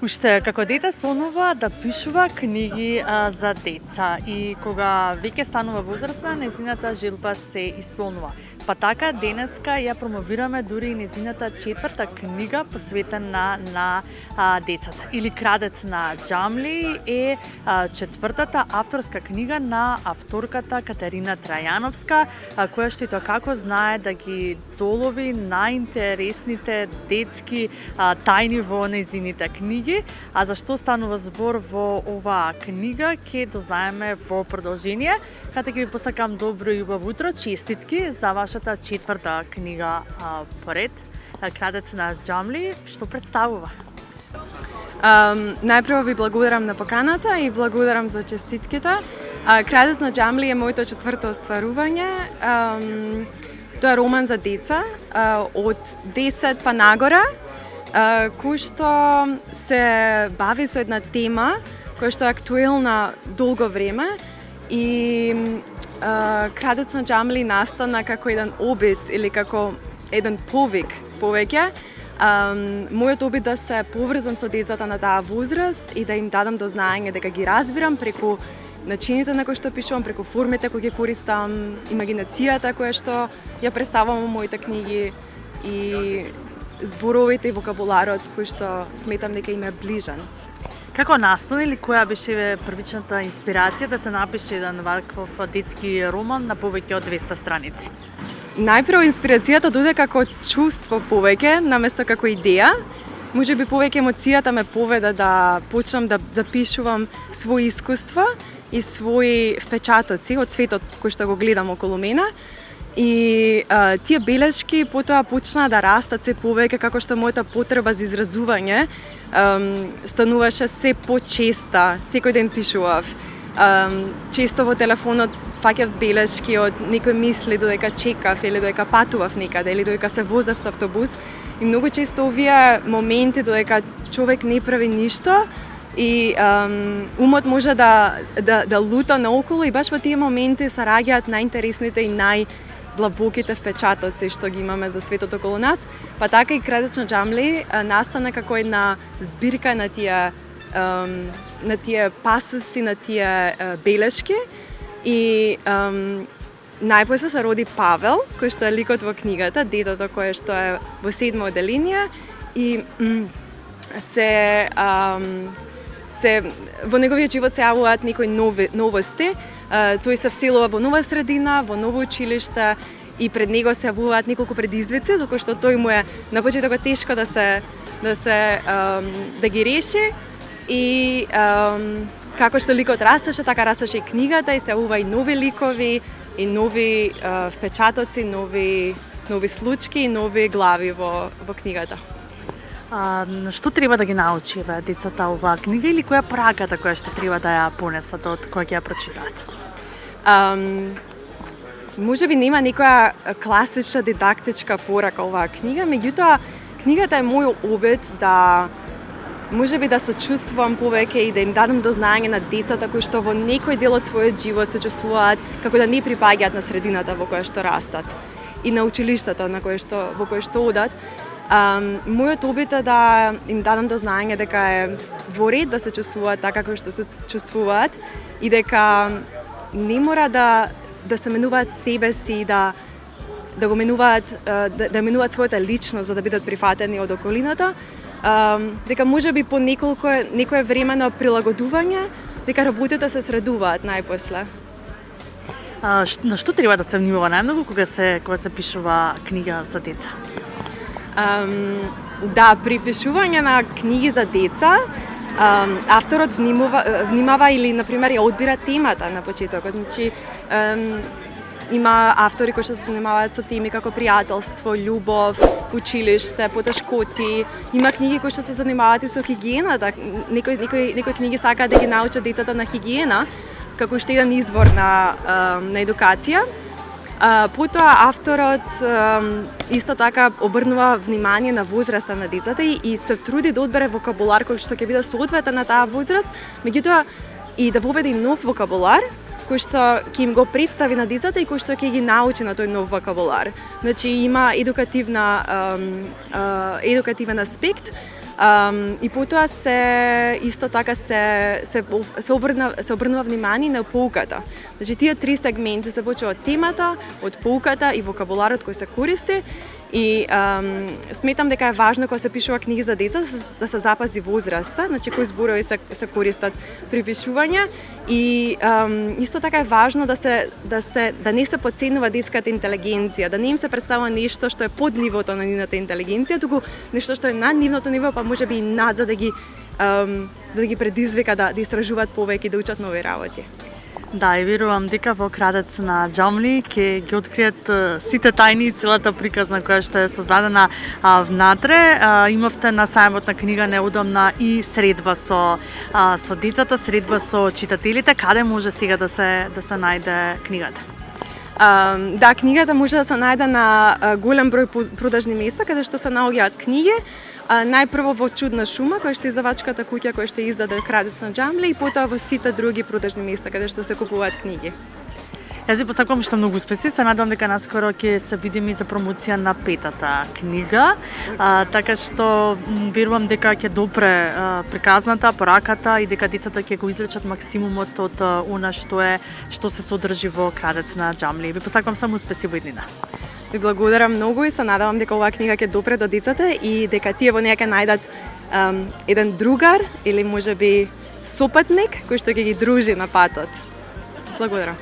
Уште како дете сонува да пишува книги за деца и кога веќе станува возрастна, нејзината желба се исполнува. Па така денеска ја промовираме дури и нејзината 4-та книга посветена на децата. Или Крадец на џамли е 4-та авторска книга на авторката Катерина Трајановска, која што и тоа како знае да ги долови најинтересните детски тајни во нејзините книги. А за што станува збор во оваа книга ќе дознаеме во продолжение. Каде ќе ви посакам добро и убаво утро, честитки за вашата 4-та книга поред, Крадец на џамли, што представува? Најпрво ви благодарам на поканата и благодарам за честитките. Крадец на џамли е моето 4-то остварување. Тоа е роман за деца од 10 па нагора, кој што се бави со една тема која што е актуелна долго време и Крадец на џамли настана како еден обид или како еден повик повеќе. Мојот обид да се поврзам со децата на таа возраст и да им дадам до знаење дека ги разбирам преку начините на кои што пишувам, преку формите кои ги користам, имагинацијата која што ја представам во моите книги и зборовите и вокабуларот кој што сметам дека им е ближен. Како настана или која беше првичната инспирација да се напише еден ваков детски роман на повеќе од 200 страници? Најпрво инспирацијата дојде како чувство повеќе, наместо како идеја. Можеби повеќе емоцијата ме поведе да почнам да запишувам своји искуства и своји впечатоци од светот кој што го гледам околу мене. И тие белешки потоа почнаа да растат се повеќе како што мојата потреба за изразување стануваше се почеста, секој ден пишував. Често во телефонот фаќав белешки од некои мисли додека чекав или додека патував некаде или додека се возев со автобус. И многу често овие моменти додека човек не прави ништо и умот може да лута наоколу и баш во тие моменти се раѓаат најинтересните и најдлабоките впечатоци што ги имаме за светот околу нас. Па така и Крадец на џамли настана како една збирка на тие пасуси, на тие белешки и најпосле се роди Павел, кој што е ликот во книгата, детето кое што е во 7-ма оделинија и во неговиот живот се јавуваат некои новости. Тој се вселува во нова средина, во ново училиште и пред него се јавуваат неколку предизвици, за кои што тој му е на почетокот тешко да ги реши и како што ликот растеше, така растеше и книгата и се јавува и нови ликови и нови впечатоци, нови случки и нови глави во книгата. Што треба да ги научи децата оваа книга или која пораката која што треба да ја понесат од кога ќе ја прочитаат? Можеби нема некоја класична дидактичка порака оваа книга, меѓутоа книгата е мој обид да можеби да се чувствувам повеќе и да им дадам до знаење на децата кои што во некој дел од својот живот се чувствуваат како да не припаѓаат на средината во која што растат и на училиштето во кое што одат. Мојот обид е да им дадам до знаење дека е во ред да се чувствуваат така како што се чувствуваат и дека не мора да се менуваат себе си, да го менуваат, да менуваат својата личност за да бидат прифатени од околината, дека можеби по некое времено прилагодување, дека работите се средуваат најпосле. На што треба да се внимава најмногу кога се пишува книга за деца? Да, при пишување на книги за деца, авторот внимава или, например, ја одбира темата на почетокот. Значи, има автори кои што се занимаваат со теми како пријателство, љубов, училиште, потешкоти. Има книги кои што се занимаваат и со хигиената. Некои книги сакаат да ги научат децата на хигиена, како уште еден извор на едукација. Потоа авторот исто така обрнува внимание на возраста на децата и се труди да одбере вокабулар кој што ќе биде соодветен на таа возраст, меѓутоа и да воведе нов вокабулар кој што ќе им го представи на децата и кој што ќе ги научи на тој нов вокабулар. Значи има едукативен аспект, И потоа исто така се обрнува внимание на поуката. Значи тие три сегменти се почува од темата, од поуката и вокабуларот кој се користи. И сметам дека е важно кога се пишува книги за деца да се запази возраста, значи кои зборови се користат при пишување и исто така е важно да не се потценува детската интелигенција, да не им се представува нешто што е под нивото на нивната интелигенција, туку нешто што е над нивното ниво, па можеби и над за да ги предизвика да истражуваат повеќе, да учат нови работи. Да, и верувам дека во Крадец на Џамли ќе ги откриет сите тајни и целата приказна која што е создадена внатре. Имавте на сајмот на книга неудамна и средба со децата, средба со читателите. Каде може сега да се најде книгата? Да, книгата може да се најде на голем број продажни места каде што се наоѓаат книги. Најпрво во Чудна шума, која што е издавачката куќа која што издаде Крадец на Џамли, и потоа во сите други продажни места каде што се купуваат книги. Јас ви посакувам што многу успеси, се надевам дека наскоро ќе се видиме и за промоција на петата книга, така што верувам дека ќе допре приказната, пораката и дека децата ќе го извлечат максимумот од она што се содржи во Крадец на Џамли. Ви посакувам само успеси во иднина. Ви благодарам многу и се надевам дека оваа книга ќе допре до децата и дека тие во неја ќе најдат еден другар или можеби сопатник кој што ќе ги дружи на патот. Благодарам.